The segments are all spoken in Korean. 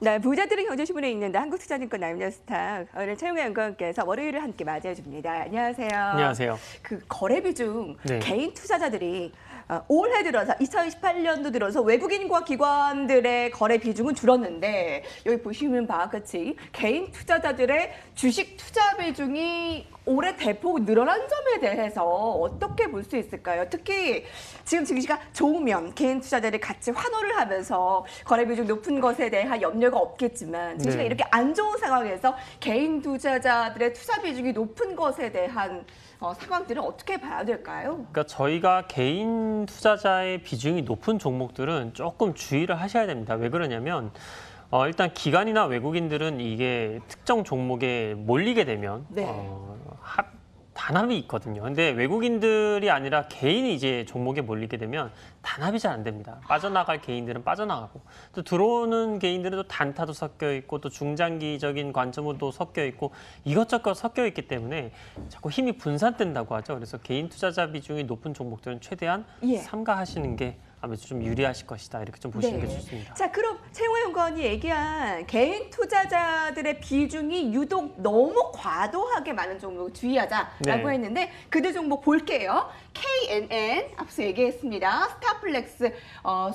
네, 부자들은 경제신문에 읽는다. 한국투자증권 나인뉴스탁 오늘 최용혜 연구원께서 월요일을 함께 맞이해줍니다. 안녕하세요. 안녕하세요. 그 거래 비중 네. 개인 투자자들이 올해 들어서 2028년도 들어서 외국인과 기관들의 거래 비중은 줄었는데 여기 보시는 바와 같이 개인 투자자들의 주식 투자 비중이 올해 대폭 늘어난 점에 대해서 어떻게 볼 수 있을까요? 특히 지금 증시가 좋으면 개인 투자자들이 같이 환호를 하면서 거래 비중 높은 것에 대한 염려가 없겠지만 증시가 네. 이렇게 안 좋은 상황에서 개인 투자자들의 투자 비중이 높은 것에 대한 상황들은 어떻게 봐야 될까요? 그러니까 저희가 개인 투자자의 비중이 높은 종목들은 조금 주의를 하셔야 됩니다. 왜 그러냐면 일단 기관이나 외국인들은 이게 특정 종목에 몰리게 되면 네. 단합이 있거든요. 근데 외국인들이 아니라 개인이 이제 종목에 몰리게 되면 단합이 잘 안 됩니다. 빠져나갈 개인들은 빠져나가고 또 들어오는 개인들은 또 단타도 섞여 있고 또 중장기적인 관점으로도 섞여 있고 이것저것 섞여 있기 때문에 자꾸 힘이 분산된다고 하죠. 그래서 개인 투자자 비중이 높은 종목들은 최대한 삼가하시는 게 아무래도 좀 유리하실 것이다. 이렇게 좀 보시는 게 좋습니다. 자, 그럼 최용혜 연구원이 얘기한 개인 투자자들의 비중이 유독 너무 과도하게 많은 종목 주의하자라고 했는데 그들 종목 볼게요. KNN 앞서 얘기했습니다. 스타플렉스,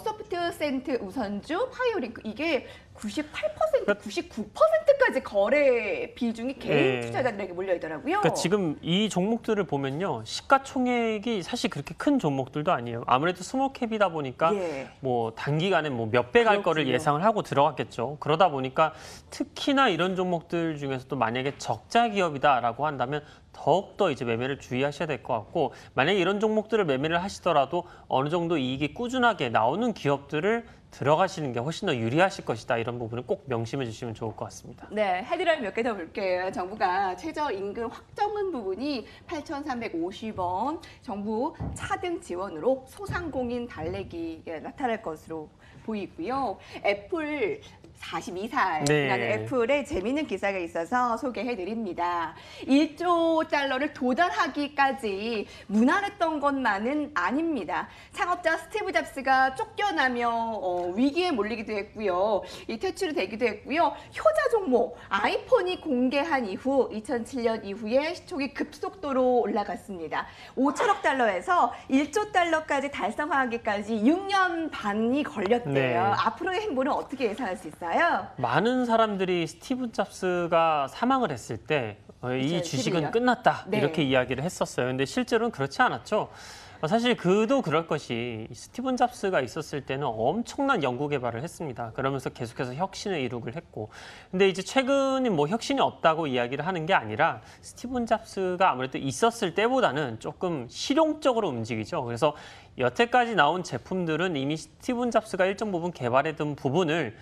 소프트센트 우선주, 파이오링크 이게 98%, 99%까지 거래 비중이 개인 투자자들에게 몰려 있더라고요. 그러니까 지금 이 종목들을 보면요, 시가총액이 사실 그렇게 큰 종목들도 아니에요. 아무래도 스몰캡이다 보니까 뭐 단기간에 뭐 몇 배 갈 거를 예상을 하고 들어갔겠죠. 그러다 보니까 특히나 이런 종목들 중에서도 만약에 적자 기업이다라고 한다면 더욱더 이제 매매를 주의하셔야 될 것 같고, 만약에 이런 종목들을 매매를 하시더라도 어느 정도 이익이 꾸준하게 나오는 기업들을 들어가시는 게 훨씬 더 유리하실 것이다. 이런 부분을 꼭 명심해 주시면 좋을 것 같습니다. 네, 헤드라인 몇 개 더 볼게요. 정부가 최저임금 확정한 부분이 8,350원, 정부 차등 지원으로 소상공인 달래기에 나타날 것으로 보이고요. 애플 42살이라는 애플의 재미있는 기사가 있어서 소개해드립니다. 1조 달러를 도달하기까지 무난했던 것만은 아닙니다. 창업자 스티브 잡스가 쫓겨나며 위기에 몰리기도 했고요. 이 퇴출이 되기도 했고요. 효자 종목 아이폰이 공개한 이후 2007년 이후에 시총이 급속도로 올라갔습니다. 5천억 달러에서 1조 달러까지 달성하기까지 6년 반이 걸렸대요. 앞으로의 행보는 어떻게 예상할 수 있어요? 많은 사람들이 스티브 잡스가 사망을 했을 때 이 주식은 끝났다 이렇게 이야기를 했었어요. 근데 실제로는 그렇지 않았죠. 사실 그도 그럴 것이 스티븐 잡스가 있었을 때는 엄청난 연구 개발을 했습니다. 그러면서 계속해서 혁신을 이루기를 했고, 근데 이제 최근에 뭐 혁신이 없다고 이야기를 하는 게 아니라 스티븐 잡스가 아무래도 있었을 때보다는 조금 실용적으로 움직이죠. 그래서 여태까지 나온 제품들은 이미 스티븐 잡스가 일정 부분 개발해둔 부분을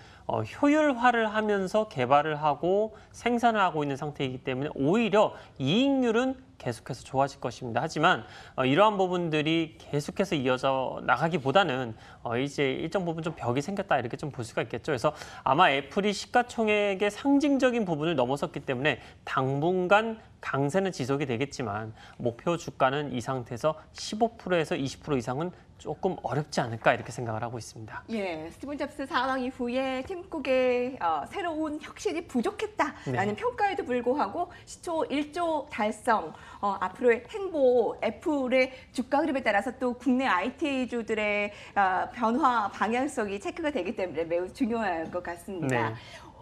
효율화를 하면서 개발을 하고 생산을 하고 있는 상태이기 때문에 오히려 이익률은 계속해서 좋아질 것입니다. 하지만 이러한 부분들이 계속해서 이어져 나가기보다는 이제 일정 부분 좀 벽이 생겼다 이렇게 좀 볼 수가 있겠죠. 그래서 아마 애플이 시가총액의 상징적인 부분을 넘어섰기 때문에 당분간 강세는 지속이 되겠지만 목표 주가는 이 상태에서 15%에서 20% 이상은 조금 어렵지 않을까 이렇게 생각을 하고 있습니다. 예, 스티븐 잡스 사망 이후에 팀쿡의 새로운 혁신이 부족했다라는 평가에도 불구하고 시초 1조 달성, 앞으로의 행보, 애플의 주가 흐름에 따라서 또 국내 IT주들의 변화 방향성이 체크가 되기 때문에 매우 중요할 것 같습니다.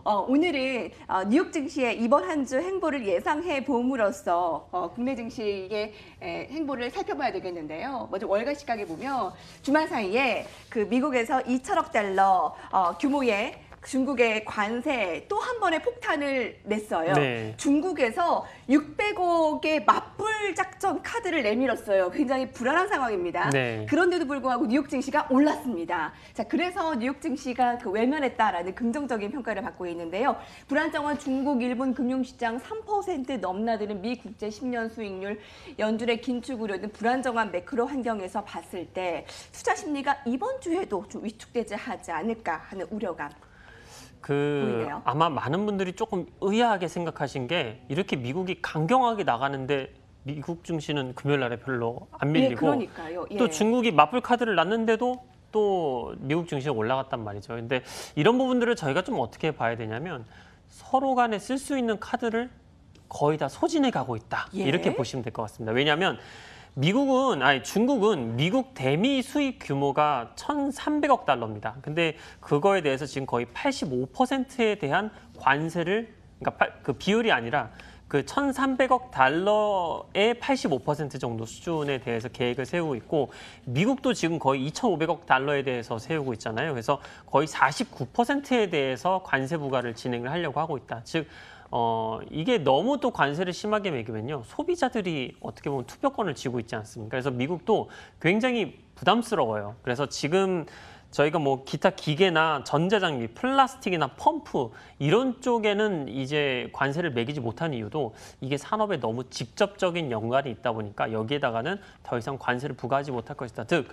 오늘은 뉴욕 증시의 이번 한 주 행보를 예상해 봄으로써 국내 증시의 행보를 살펴봐야 되겠는데요. 먼저 월가 시각에 보면 주말 사이에 그 미국에서 2천억 달러 규모의 중국의 관세 또 한 번의 폭탄을 냈어요. 중국에서 600억의 맞불 작전 카드를 내밀었어요. 굉장히 불안한 상황입니다. 그런데도 불구하고 뉴욕 증시가 올랐습니다. 자, 그래서 뉴욕 증시가 외면했다라는 긍정적인 평가를 받고 있는데요. 불안정한 중국, 일본 금융시장 3% 넘나드는 미 국제 10년 수익률, 연준의 긴축 우려 등 불안정한 매크로 환경에서 봤을 때 투자 심리가 이번 주에도 좀 위축되지 하지 않을까 하는 우려감. 아마 많은 분들이 조금 의아하게 생각하신 게 이렇게 미국이 강경하게 나가는데 미국 증시는 금요일 날에 별로 안 밀리고 그러니까요. 또 중국이 맞불 카드를 놨는데도 또 미국 증시가 올라갔단 말이죠. 근데 이런 부분들을 저희가 좀 어떻게 봐야 되냐면 서로 간에 쓸 수 있는 카드를 거의 다 소진해 가고 있다. 예. 이렇게 보시면 될 것 같습니다. 왜냐하면 중국은 미국 대미 수입 규모가 1,300억 달러입니다. 근데 그거에 대해서 지금 거의 85%에 대한 관세를, 그러니까 그 비율이 아니라 그 1,300억 달러의 85% 정도 수준에 대해서 계획을 세우고 있고, 미국도 지금 거의 2,500억 달러에 대해서 세우고 있잖아요. 그래서 거의 49%에 대해서 관세 부과를 진행을 하려고 하고 있다. 즉 이게 너무 또 관세를 심하게 매기면요, 소비자들이 어떻게 보면 투표권을 쥐고 있지 않습니까? 그래서 미국도 굉장히 부담스러워요. 그래서 지금 저희가 뭐 기타 기계나 전자장비, 플라스틱이나 펌프 이런 쪽에는 이제 관세를 매기지 못한 이유도 이게 산업에 너무 직접적인 연관이 있다 보니까 여기에다가는 더 이상 관세를 부과하지 못할 것이다. 즉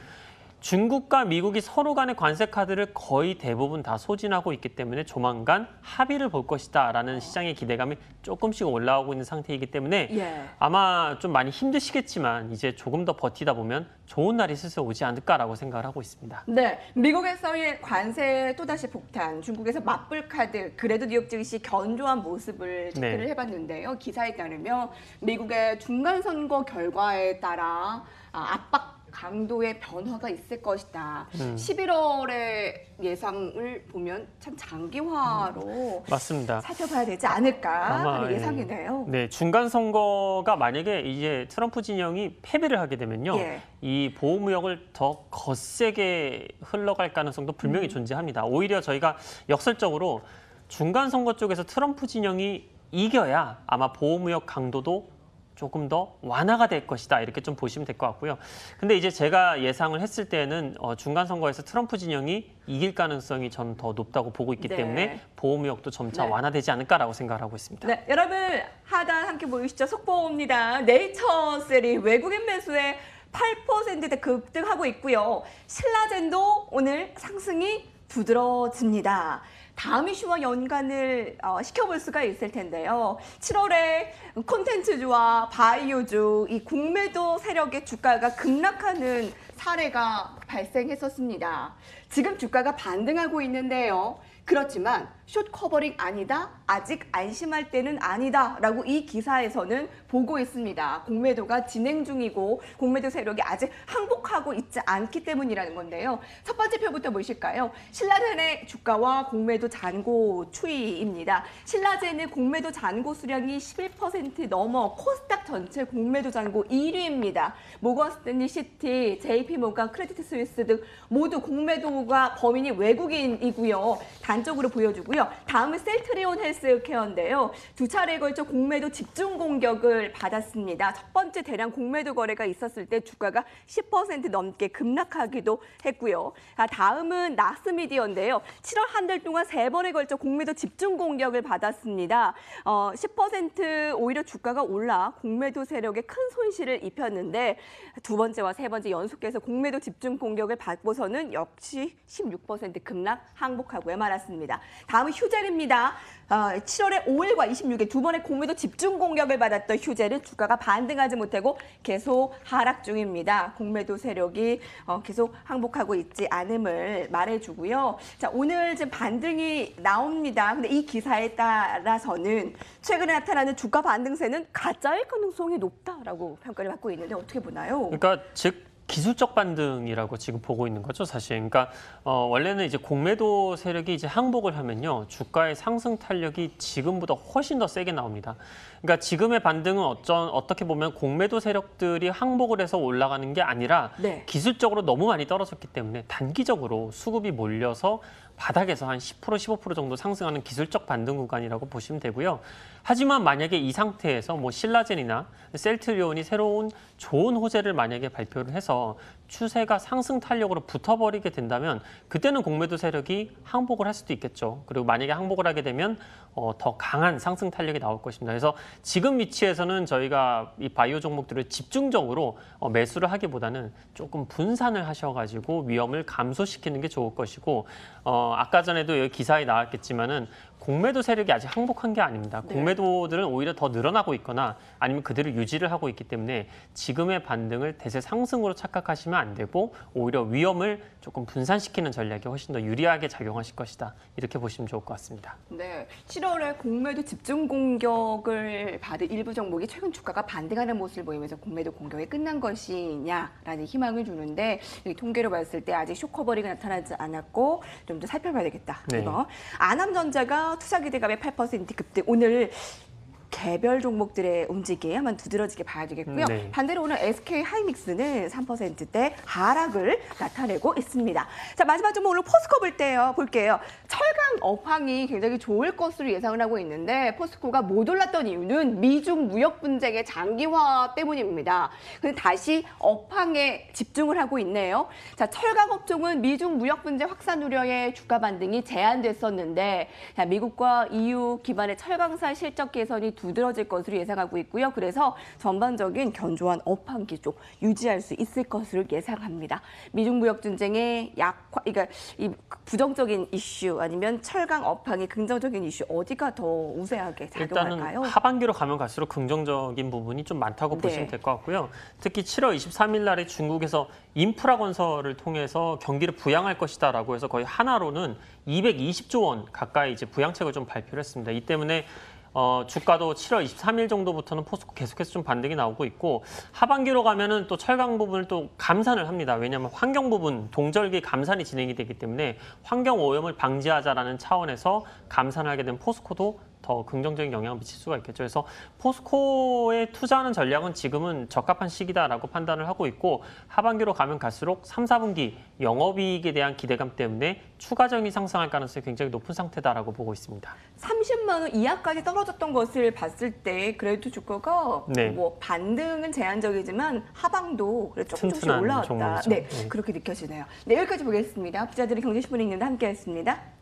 중국과 미국이 서로 간의 관세 카드를 거의 대부분 다 소진하고 있기 때문에 조만간 합의를 볼 것이다라는 시장의 기대감이 조금씩 올라오고 있는 상태이기 때문에 예. 아마 좀 많이 힘드시겠지만 이제 조금 더 버티다 보면 좋은 날이 슬슬 오지 않을까라고 생각을 하고 있습니다. 네, 미국에서의 관세 또다시 폭탄, 중국에서 맞불 카드, 그래도 뉴욕 증시 견조한 모습을 체크를 네. 해봤는데요. 기사에 따르면 미국의 중간선거 결과에 따라 압박 강도의 변화가 있을 것이다. 11월의 예상을 보면 참 장기화로 맞습니다. 살펴봐야 되지 않을까 하는 예. 예상이네요. 네, 중간 선거가 만약에 이제 트럼프 진영이 패배를 하게 되면요, 예. 이 보호무역을 더 거세게 흘러갈 가능성도 분명히 존재합니다. 오히려 저희가 역설적으로 중간 선거 쪽에서 트럼프 진영이 이겨야 아마 보호무역 강도도 조금 더 완화가 될 것이다, 이렇게 좀 보시면 될 것 같고요. 근데 이제 제가 예상을 했을 때는 중간 선거에서 트럼프 진영이 이길 가능성이 저는 더 높다고 보고 있기 네. 때문에 보호무역도 점차 네. 완화되지 않을까라고 생각을 하고 있습니다. 네, 여러분 하단 함께 보이시죠? 속보입니다. 네이처셀이 외국인 매수에 8%대 급등하고 있고요. 신라젠도 오늘 상승이 두드러집니다. 다음 이슈와 연관을 시켜볼 수가 있을 텐데요. 7월에 콘텐츠주와 바이오주, 이 공매도 세력의 주가가 급락하는 사례가 발생했었습니다. 지금 주가가 반등하고 있는데요. 그렇지만 숏 커버링 아니다, 아직 안심할 때는 아니다 라고 이 기사에서는 보고 있습니다. 공매도가 진행 중이고 공매도 세력이 아직 항복하고 있지 않기 때문이라는 건데요. 첫 번째 표부터 보실까요? 신라젠의 주가와 공매도 잔고 추이입니다. 신라젠의 공매도 잔고 수량이 11% 넘어 코스닥 전체 공매도 잔고 1위입니다. 모건스탠리 시티, JP모건, 크레디트 스위스 등 모두 공매도가 범인이 외국인이고요. 단적으로 보여주고요. 다음은 셀트리온 헬스케어인데요. 두 차례에 걸쳐 공매도 집중 공격을 받았습니다. 첫 번째 대량 공매도 거래가 있었을 때 주가가 10% 넘게 급락하기도 했고요. 다음은 나스미디어인데요. 7월 한 달 동안 3번에 걸쳐 공매도 집중 공격을 받았습니다. 10% 오히려 주가가 올라 공매도 세력에 큰 손실을 입혔는데 두 번째와 세 번째 연속해서 공매도 집중 공격을 받고서는 역시 16% 급락 항복하고 말았습니다. 다음은 휴젤입니다. 7월에 5일과 26일 두 번의 공매도 집중 공격을 받았던 휴젤은 주가가 반등하지 못하고 계속 하락 중입니다. 공매도 세력이 계속 항복하고 있지 않음을 말해주고요. 자, 오늘 지금 반등이 나옵니다. 근데 이 기사에 따라서는 최근에 나타나는 주가 반등세는 가짜일 가능성이 높다라고 평가를 받고 있는데 어떻게 보나요? 그러니까 즉 기술적 반등이라고 지금 보고 있는 거죠, 사실. 그러니까 원래는 이제 공매도 세력이 이제 항복을 하면요, 주가의 상승 탄력이 지금보다 훨씬 더 세게 나옵니다. 그러니까 지금의 반등은 어떻게 보면 공매도 세력들이 항복을 해서 올라가는 게 아니라 네. 기술적으로 너무 많이 떨어졌기 때문에 단기적으로 수급이 몰려서 바닥에서 한 10%, 15% 정도 상승하는 기술적 반등 구간이라고 보시면 되고요. 하지만 만약에 이 상태에서 뭐 신라젠이나 셀트리온이 새로운 좋은 호재를 만약에 발표를 해서 추세가 상승 탄력으로 붙어버리게 된다면 그때는 공매도 세력이 항복을 할 수도 있겠죠. 그리고 만약에 항복을 하게 되면 더 강한 상승 탄력이 나올 것입니다. 그래서 지금 위치에서는 저희가 이 바이오 종목들을 집중적으로 매수를 하기보다는 조금 분산을 하셔가지고 위험을 감소시키는 게 좋을 것이고, 아까 전에도 여기 기사에 나왔겠지만은 공매도 세력이 아직 항복한 게 아닙니다. 네. 공매도들은 오히려 더 늘어나고 있거나 아니면 그대로 유지를 하고 있기 때문에 지금의 반등을 대세 상승으로 착각하시면 안 되고 오히려 위험을 조금 분산시키는 전략이 훨씬 더 유리하게 작용하실 것이다. 이렇게 보시면 좋을 것 같습니다. 네, 7월에 공매도 집중 공격을 받은 일부 종목이 최근 주가가 반등하는 모습을 보이면서 공매도 공격이 끝난 것이냐라는 희망을 주는데 이 통계로 봤을 때 아직 쇼커버리가 나타나지 않았고 좀 더 살펴봐야 되겠다. 네. 이거 아남전자가 투자 기대감의 8% 급등. 오늘 개별 종목들의 움직임 한번 두드러지게 봐야 되겠고요. 네. 반대로 오늘 SK 하이닉스는 3%대 하락을 나타내고 있습니다. 자, 마지막 종목 오늘 포스코 볼게요. 철강 업황이 굉장히 좋을 것으로 예상을 하고 있는데 포스코가 못 올랐던 이유는 미중 무역 분쟁의 장기화 때문입니다. 근데 다시 업황에 집중을 하고 있네요. 자, 철강 업종은 미중 무역 분쟁 확산 우려에 주가 반등이 제한됐었는데 미국과 EU 기반의 철강사 실적 개선이 두드러질 것으로 예상하고 있고요. 그래서 전반적인 견조한 업황 기조 유지할 수 있을 것으로 예상합니다. 미중 무역 분쟁의 약화, 그러니까 이 부정적인 이슈 아니면 철강 업황의 긍정적인 이슈 어디가 더 우세하게 작용할까요? 일단은 하반기로 가면 갈수록 긍정적인 부분이 좀 많다고 네. 보시면 될 것 같고요. 특히 7월 23일 날에 중국에서 인프라 건설을 통해서 경기를 부양할 것이다라고 해서 거의 하나로는 220조 원 가까이 이제 부양책을 좀 발표를 했습니다. 이 때문에 주가도 7월 23일 정도부터는 포스코 계속해서 좀 반등이 나오고 있고 하반기로 가면은 또 철강 부분을 또 감산을 합니다. 왜냐하면 환경 부분 동절기 감산이 진행이 되기 때문에 환경 오염을 방지하자라는 차원에서 감산을 하게 된 포스코도 더 긍정적인 영향을 미칠 수가 있겠죠. 그래서 포스코에 투자하는 전략은 지금은 적합한 시기다라고 판단을 하고 있고 하반기로 가면 갈수록 3, 4분기 영업이익에 대한 기대감 때문에 추가적인 상승할 가능성이 굉장히 높은 상태다라고 보고 있습니다. 30만 원 이하까지 떨어졌던 것을 봤을 때 그래도 주가가 네. 뭐 반등은 제한적이지만 하방도 그래도 조금씩 튼튼한 올라왔다. 종목이죠. 네, 네. 그렇게 느껴지네요. 네, 여기까지 보겠습니다. 부자들의 경제신문 읽는다 함께했습니다.